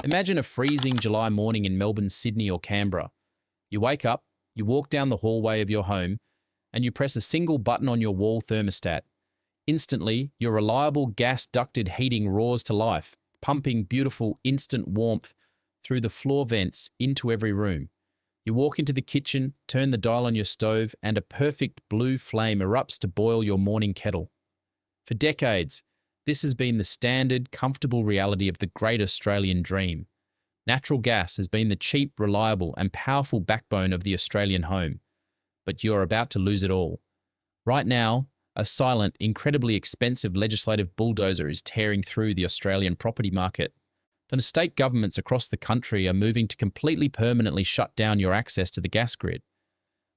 Imagine a freezing July morning in Melbourne, Sydney, or Canberra. You wake up, you walk down the hallway of your home, and you press a single button on your wall thermostat. Instantly, your reliable gas ducted heating roars to life, pumping beautiful instant warmth through the floor vents into every room. You walk into the kitchen, turn the dial on your stove, and a perfect blue flame erupts to boil your morning kettle. For decades, this has been the standard, comfortable reality of the great Australian dream. Natural gas has been the cheap, reliable, and powerful backbone of the Australian home. But you're about to lose it all. Right now, a silent, incredibly expensive legislative bulldozer is tearing through the Australian property market. The state governments across the country are moving to completely permanently shut down your access to the gas grid.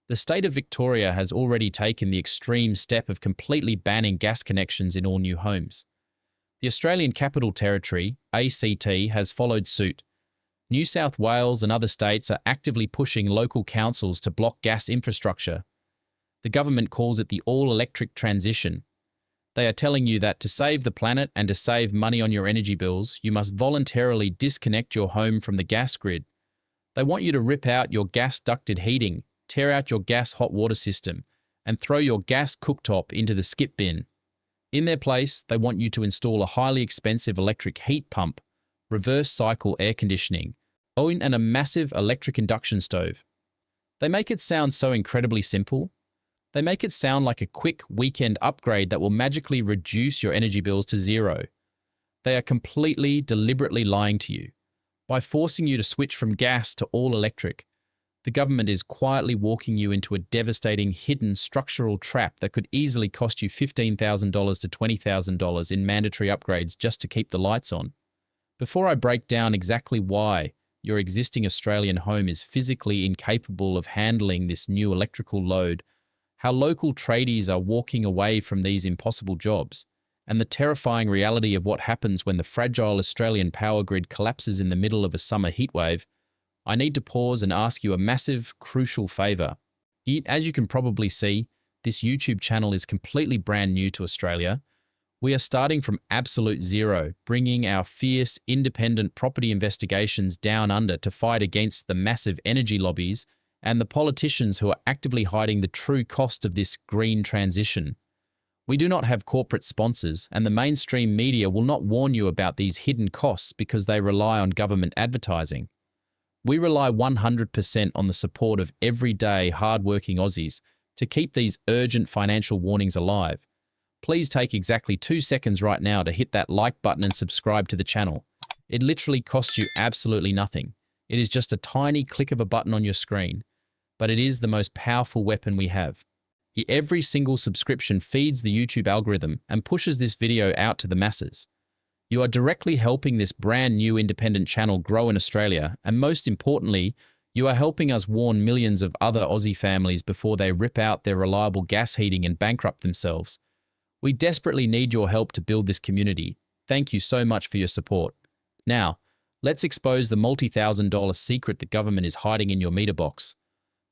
The state of Victoria has already taken the extreme step of completely banning gas connections in all new homes. The Australian Capital Territory, ACT, has followed suit. New South Wales and other states are actively pushing local councils to block gas infrastructure. The government calls it the all-electric transition. They are telling you that to save the planet and to save money on your energy bills, you must voluntarily disconnect your home from the gas grid. They want you to rip out your gas ducted heating, tear out your gas hot water system, and throw your gas cooktop into the skip bin. In their place, they want you to install a highly expensive electric heat pump, reverse cycle air conditioning, and a massive electric induction stove. They make it sound so incredibly simple. They make it sound like a quick weekend upgrade that will magically reduce your energy bills to zero. They are completely, deliberately lying to you. By forcing you to switch from gas to all electric, the government is quietly walking you into a devastating, hidden structural trap that could easily cost you $15,000 to $20,000 in mandatory upgrades just to keep the lights on. Before I break down exactly why your existing Australian home is physically incapable of handling this new electrical load, how local tradies are walking away from these impossible jobs, and the terrifying reality of what happens when the fragile Australian power grid collapses in the middle of a summer heatwave, I need to pause and ask you a massive, crucial favour. As you can probably see, this YouTube channel is completely brand new to Australia. We are starting from absolute zero, bringing our fierce, independent property investigations down under to fight against the massive energy lobbies and the politicians who are actively hiding the true cost of this green transition. We do not have corporate sponsors, and the mainstream media will not warn you about these hidden costs because they rely on government advertising. We rely 100% on the support of everyday, hard-working Aussies to keep these urgent financial warnings alive. Please take exactly 2 seconds right now to hit that like button and subscribe to the channel. It literally costs you absolutely nothing. It is just a tiny click of a button on your screen, but it is the most powerful weapon we have. Every single subscription feeds the YouTube algorithm and pushes this video out to the masses. You are directly helping this brand new independent channel grow in Australia, and most importantly, you are helping us warn millions of other Aussie families before they rip out their reliable gas heating and bankrupt themselves. We desperately need your help to build this community. Thank you so much for your support. Now, let's expose the multi-thousand-dollar secret the government is hiding in your meter box.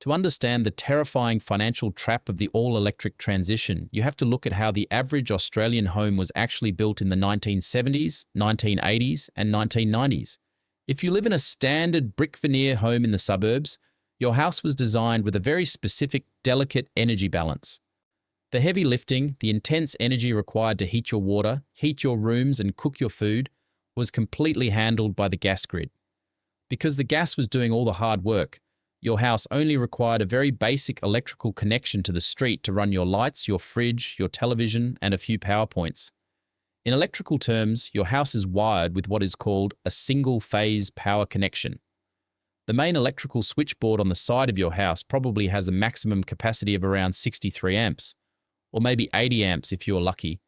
To understand the terrifying financial trap of the all-electric transition, you have to look at how the average Australian home was actually built in the 1970s, 1980s, and 1990s. If you live in a standard brick veneer home in the suburbs, your house was designed with a very specific, delicate energy balance. The heavy lifting, the intense energy required to heat your water, heat your rooms, and cook your food was completely handled by the gas grid. Because the gas was doing all the hard work, your house only required a very basic electrical connection to the street to run your lights, your fridge, your television, and a few power points. In electrical terms, your house is wired with what is called a single-phase power connection. The main electrical switchboard on the side of your house probably has a maximum capacity of around 63 amps, or maybe 80 amps if you're lucky.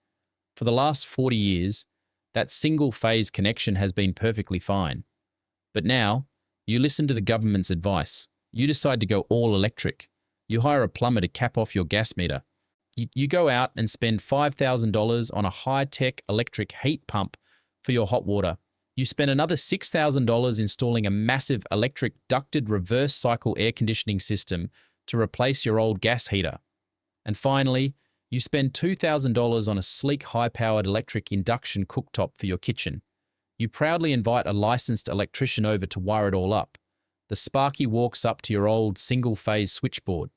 For the last 40 years, that single-phase connection has been perfectly fine. But now, you listen to the government's advice. You decide to go all electric. You hire a plumber to cap off your gas meter. You go out and spend $5,000 on a high-tech electric heat pump for your hot water. You spend another $6,000 installing a massive electric ducted reverse cycle air conditioning system to replace your old gas heater. And finally, you spend $2,000 on a sleek high-powered electric induction cooktop for your kitchen. You proudly invite a licensed electrician over to wire it all up. The Sparky walks up to your old single-phase switchboard.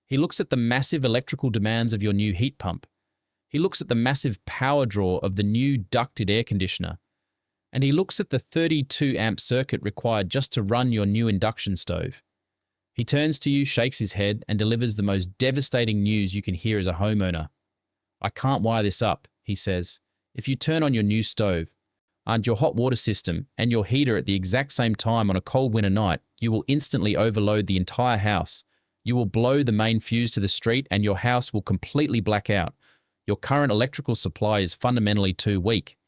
He looks at the massive electrical demands of your new heat pump. He looks at the massive power draw of the new ducted air conditioner. And he looks at the 32-amp circuit required just to run your new induction stove. He turns to you, shakes his head, and delivers the most devastating news you can hear as a homeowner. "I can't wire this up," he says. "If you turn on your new stove, and your hot water system, and your heater at the exact same time on a cold winter night, you will instantly overload the entire house. You will blow the main fuse to the street and your house will completely black out. Your current electrical supply is fundamentally too weak."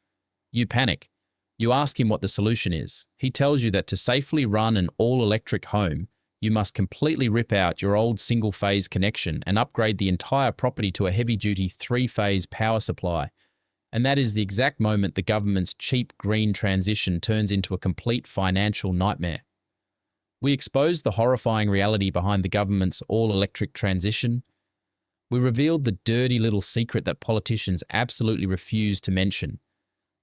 You panic. You ask him what the solution is. He tells you that to safely run an all-electric home, you must completely rip out your old single-phase connection and upgrade the entire property to a heavy-duty three-phase power supply. And that is the exact moment the government's cheap green transition turns into a complete financial nightmare. We expose the horrifying reality behind the government's all-electric transition. We revealed the dirty little secret that politicians absolutely refuse to mention.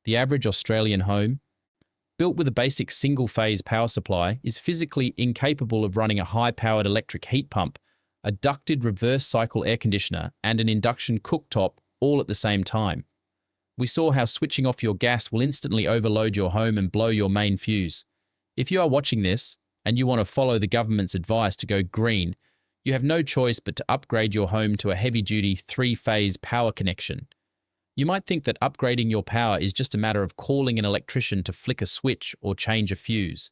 The average Australian home, built with a basic single-phase power supply, is physically incapable of running a high-powered electric heat pump, a ducted reverse-cycle air conditioner, and an induction cooktop all at the same time. We saw how switching off your gas will instantly overload your home and blow your main fuse. If you are watching this, and you want to follow the government's advice to go green, you have no choice but to upgrade your home to a heavy-duty three-phase power connection. You might think that upgrading your power is just a matter of calling an electrician to flick a switch or change a fuse.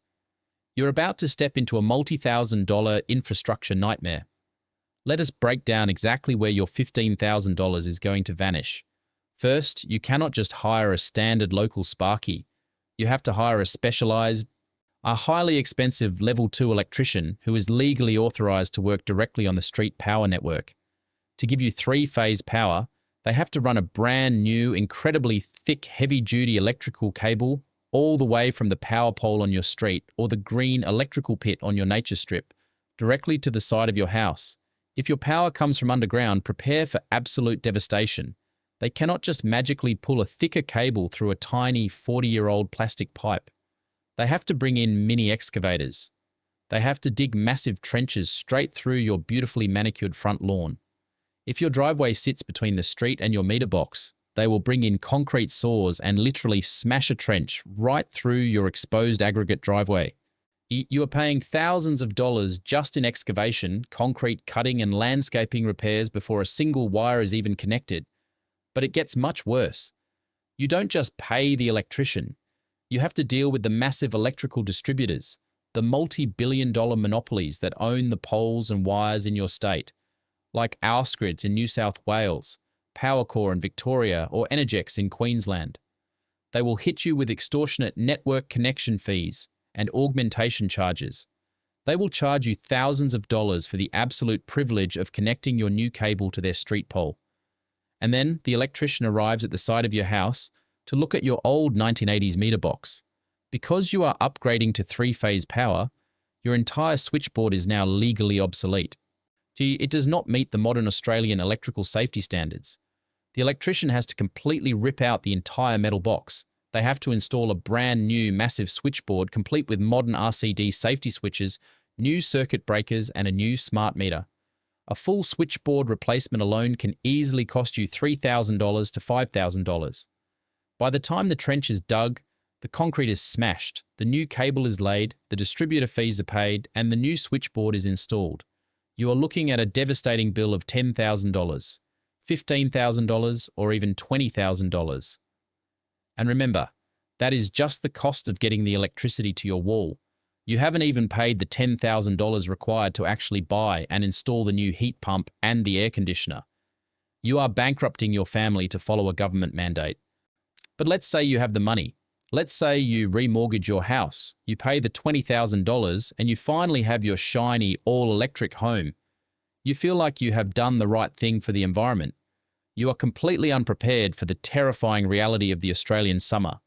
You're about to step into a multi-$1,000 infrastructure nightmare. Let us break down exactly where your $15,000 is going to vanish. First, you cannot just hire a standard local Sparky. You have to hire a highly expensive Level 2 electrician who is legally authorized to work directly on the street power network. To give you three-phase power, they have to run a brand new, incredibly thick, heavy-duty electrical cable all the way from the power pole on your street or the green electrical pit on your nature strip, directly to the side of your house. If your power comes from underground, prepare for absolute devastation. They cannot just magically pull a thicker cable through a tiny 40-year-old plastic pipe. They have to bring in mini excavators. They have to dig massive trenches straight through your beautifully manicured front lawn. If your driveway sits between the street and your meter box, they will bring in concrete saws and literally smash a trench right through your exposed aggregate driveway. You are paying thousands of dollars just in excavation, concrete cutting and landscaping repairs before a single wire is even connected. But it gets much worse. You don't just pay the electrician. You have to deal with the massive electrical distributors, the multi-billion-dollar monopolies that own the poles and wires in your state, like Ausgrid in New South Wales, Powercore in Victoria, or Energex in Queensland. They will hit you with extortionate network connection fees and augmentation charges. They will charge you thousands of dollars for the absolute privilege of connecting your new cable to their street pole. And then the electrician arrives at the side of your house to look at your old 1980s meter box. Because you are upgrading to three-phase power, your entire switchboard is now legally obsolete. It does not meet the modern Australian electrical safety standards. The electrician has to completely rip out the entire metal box. They have to install a brand new massive switchboard complete with modern RCD safety switches, new circuit breakers, and a new smart meter. A full switchboard replacement alone can easily cost you $3,000 to $5,000. By the time the trench is dug, the concrete is smashed, the new cable is laid, the distributor fees are paid, and the new switchboard is installed. You are looking at a devastating bill of $10,000, $15,000, or even $20,000. And remember, that is just the cost of getting the electricity to your wall. You haven't even paid the $10,000 required to actually buy and install the new heat pump and the air conditioner. You are bankrupting your family to follow a government mandate. But let's say you have the money. Let's say you remortgage your house, you pay the $20,000, and you finally have your shiny, all-electric home. You feel like you have done the right thing for the environment. You are completely unprepared for the terrifying reality of the Australian summer.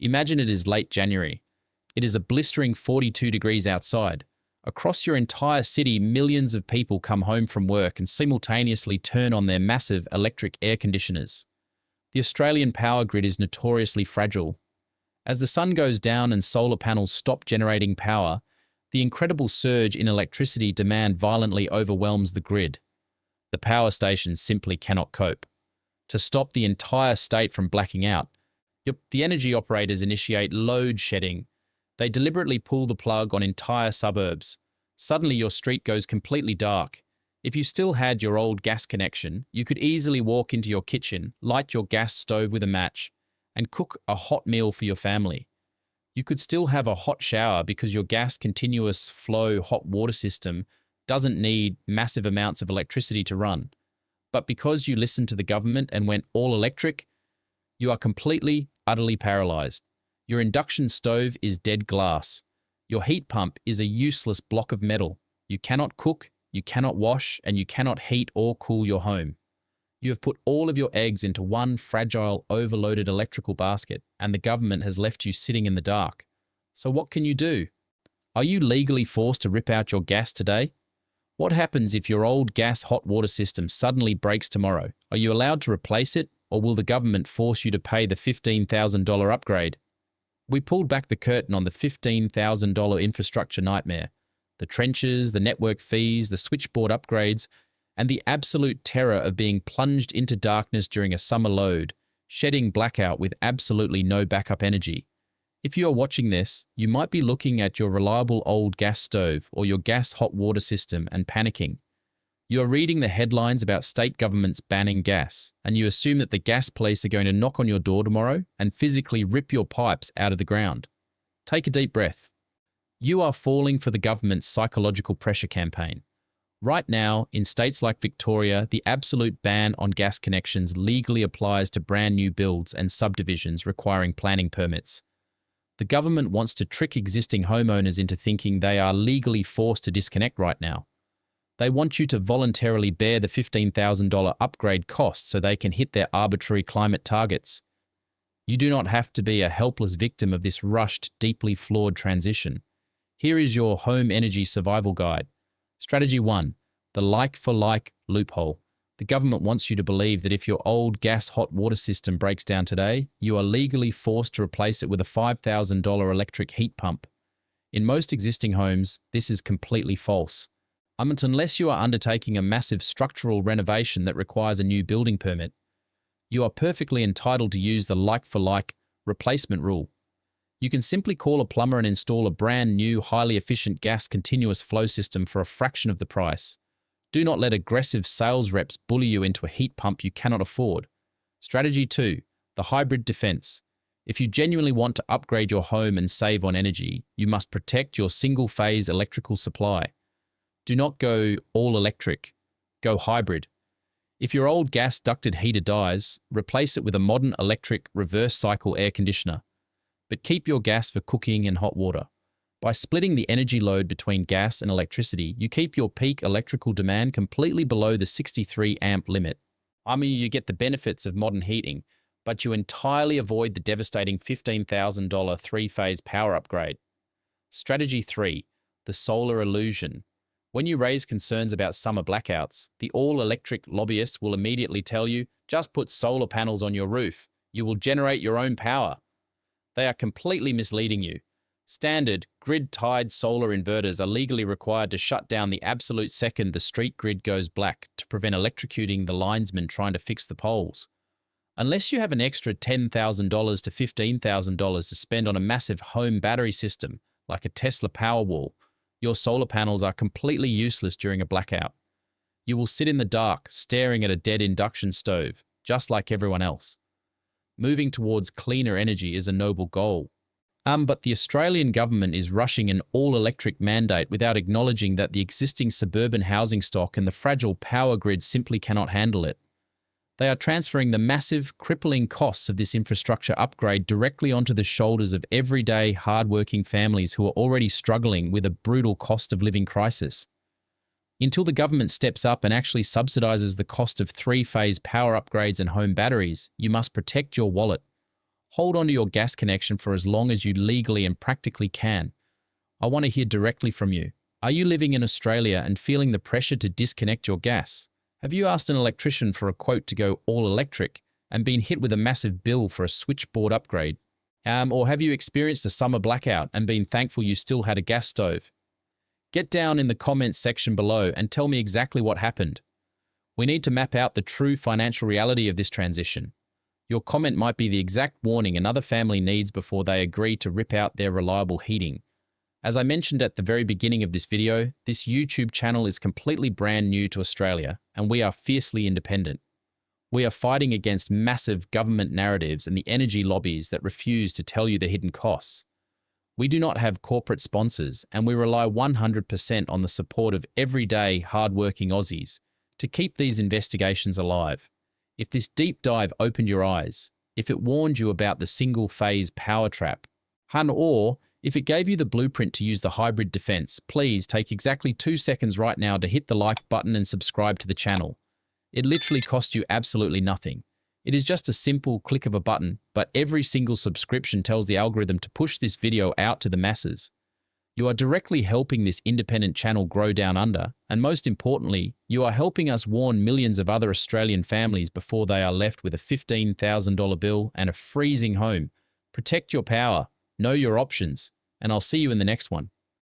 Imagine it is late January. It is a blistering 42 degrees outside. Across your entire city, millions of people come home from work and simultaneously turn on their massive electric air conditioners. The Australian power grid is notoriously fragile. As the sun goes down and solar panels stop generating power, the incredible surge in electricity demand violently overwhelms the grid. The power stations simply cannot cope. To stop the entire state from blacking out, the energy operators initiate load shedding. They deliberately pull the plug on entire suburbs. Suddenly your street goes completely dark. If you still had your old gas connection, you could easily walk into your kitchen, light your gas stove with a match, and cook a hot meal for your family. You could still have a hot shower because your gas continuous flow hot water system doesn't need massive amounts of electricity to run. But because you listened to the government and went all electric, you are completely, utterly paralyzed. Your induction stove is dead glass. Your heat pump is a useless block of metal. You cannot cook, you cannot wash, and you cannot heat or cool your home. You have put all of your eggs into one fragile, overloaded electrical basket, and the government has left you sitting in the dark. So what can you do? Are you legally forced to rip out your gas today? What happens if your old gas hot water system suddenly breaks tomorrow? Are you allowed to replace it, or will the government force you to pay the $15,000 upgrade? We pulled back the curtain on the $15,000 infrastructure nightmare. The trenches, the network fees, the switchboard upgrades, and the absolute terror of being plunged into darkness during a summer load, shedding blackout with absolutely no backup energy. If you are watching this, you might be looking at your reliable old gas stove or your gas hot water system and panicking. You are reading the headlines about state governments banning gas, and you assume that the gas police are going to knock on your door tomorrow and physically rip your pipes out of the ground. Take a deep breath. You are falling for the government's psychological pressure campaign. Right now, in states like Victoria, the absolute ban on gas connections legally applies to brand new builds and subdivisions requiring planning permits. The government wants to trick existing homeowners into thinking they are legally forced to disconnect right now. They want you to voluntarily bear the $15,000 upgrade cost so they can hit their arbitrary climate targets. You do not have to be a helpless victim of this rushed, deeply flawed transition. Here is your home energy survival guide. Strategy 1. The like-for-like loophole. The government wants you to believe that if your old gas hot water system breaks down today, you are legally forced to replace it with a $5,000 electric heat pump. In most existing homes, this is completely false. Unless you are undertaking a massive structural renovation that requires a new building permit, you are perfectly entitled to use the like-for-like replacement rule. You can simply call a plumber and install a brand new, highly efficient gas continuous flow system for a fraction of the price. Do not let aggressive sales reps bully you into a heat pump you cannot afford. Strategy 2. The hybrid defense. If you genuinely want to upgrade your home and save on energy, you must protect your single-phase electrical supply. Do not go all electric. Go hybrid. If your old gas ducted heater dies, replace it with a modern electric reverse cycle air conditioner. But keep your gas for cooking and hot water. By splitting the energy load between gas and electricity, you keep your peak electrical demand completely below the 63 amp limit. You get the benefits of modern heating, but you entirely avoid the devastating $15,000 three-phase power upgrade. Strategy 3. The solar illusion. When you raise concerns about summer blackouts, the all-electric lobbyists will immediately tell you, just put solar panels on your roof. You will generate your own power. They are completely misleading you. Standard, grid-tied solar inverters are legally required to shut down the absolute second the street grid goes black to prevent electrocuting the linesmen trying to fix the poles. Unless you have an extra $10,000 to $15,000 to spend on a massive home battery system, like a Tesla Powerwall, your solar panels are completely useless during a blackout. You will sit in the dark, staring at a dead induction stove, just like everyone else. Moving towards cleaner energy is a noble goal. But the Australian government is rushing an all-electric mandate without acknowledging that the existing suburban housing stock and the fragile power grid simply cannot handle it. They are transferring the massive, crippling costs of this infrastructure upgrade directly onto the shoulders of everyday, hard-working families who are already struggling with a brutal cost of living crisis. Until the government steps up and actually subsidizes the cost of three-phase power upgrades and home batteries, you must protect your wallet. Hold on to your gas connection for as long as you legally and practically can. I want to hear directly from you. Are you living in Australia and feeling the pressure to disconnect your gas? Have you asked an electrician for a quote to go all electric and been hit with a massive bill for a switchboard upgrade? Or have you experienced a summer blackout and been thankful you still had a gas stove? Get down in the comments section below and tell me exactly what happened. We need to map out the true financial reality of this transition. Your comment might be the exact warning another family needs before they agree to rip out their reliable heating. As I mentioned at the very beginning of this video, this YouTube channel is completely brand new to Australia, and we are fiercely independent. We are fighting against massive government narratives and the energy lobbies that refuse to tell you the hidden costs. We do not have corporate sponsors, and we rely 100% on the support of everyday, hard-working Aussies to keep these investigations alive. If this deep dive opened your eyes, if it warned you about the single-phase power trap, or if it gave you the blueprint to use the hybrid defense, please take exactly 2 seconds right now to hit the like button and subscribe to the channel. It literally costs you absolutely nothing. It is just a simple click of a button, but every single subscription tells the algorithm to push this video out to the masses. You are directly helping this independent channel grow down under, and most importantly, you are helping us warn millions of other Australian families before they are left with a $15,000 bill and a freezing home. Protect your power, know your options, and I'll see you in the next one.